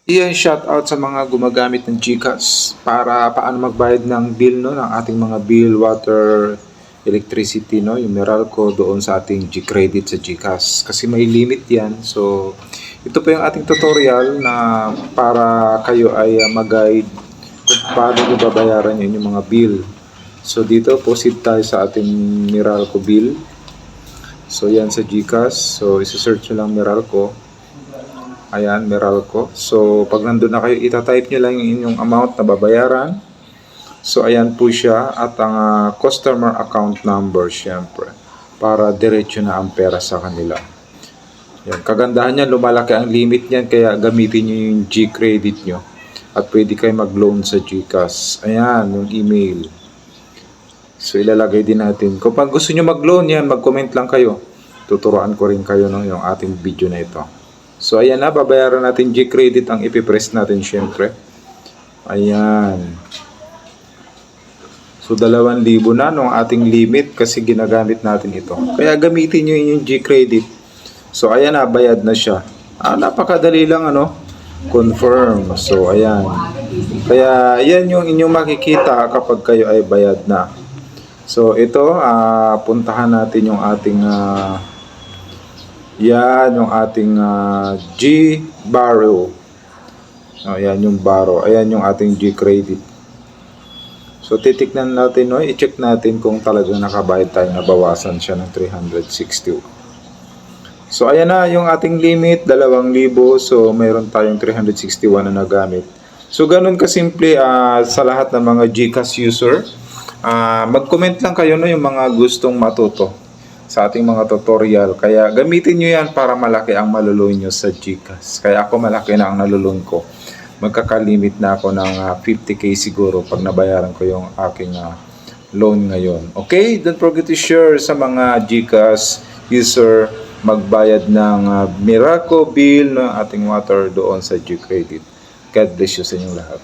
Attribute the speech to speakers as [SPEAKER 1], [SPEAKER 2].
[SPEAKER 1] Iyan, shoutout sa mga gumagamit ng GCash para paano magbayad ng bill, no, ng ating mga bill, water, electricity, no, yung Meralco doon sa ating G-Credit sa GCash. Kasi may limit yan. So, ito po yung ating tutorial na para kayo ay mag-guide kung paano nyo babayaran yun yung mga bill. So, dito, proceed tayo sa ating Meralco bill. So, yan sa GCash. So, isa-search nyo lang Meralco. Ayan, Meralco. So, pag nandun na kayo, itatype nyo lang yung inyong amount na babayaran. So, ayan po siya. At ang customer account number, syempre. Para diretso na ang pera sa kanila. Yan. Kagandahan niyan, lumalaki ang limit niyan. Kaya gamitin nyo yung G-Credit nyo. At pwede kayo mag-loan sa GCash. Ayan, yung email. So, ilalagay din natin. Kung pag gusto nyo mag-loan yan, mag-comment lang kayo. Tuturuan ko rin kayo ng yung ating video na ito. So, ayan na, babayaran natin G-Credit ang ipipress natin syempre. Ayan. So, 2,000 na nung ating limit kasi ginagamit natin ito. Kaya gamitin nyo yung G-Credit. So, ayan na, bayad na siya. Napakadali lang, confirm. So, ayan. Kaya, yan yung inyong makikita kapag kayo ay bayad na. So, ito, puntahan natin yung ating... yan yung ating G-Borrow. Ayan yung borrow. Ayan yung ating G-Credit. So, titiknan natin, i-check natin kung talagang nakabayad tayo, nabawasan siya ng 360. So, ayan na yung ating limit, 2,000. So, mayroon tayong 361 na nagamit. So, ganun kasimple sa lahat ng mga GCash user. Mag-comment lang kayo, yung mga gustong matuto sa ating mga tutorial. Kaya gamitin nyo yan para malaki ang malulun nyo sa GCash. Kaya ako malaki na ang nalulun ko. Magkakalimit na ako ng 50k siguro pag nabayaran ko yung aking loan ngayon. Okay? Don't forget to share sa mga GCash user magbayad ng Meralco bill ng ating water doon sa G-Credit. God bless you sa inyong lahat.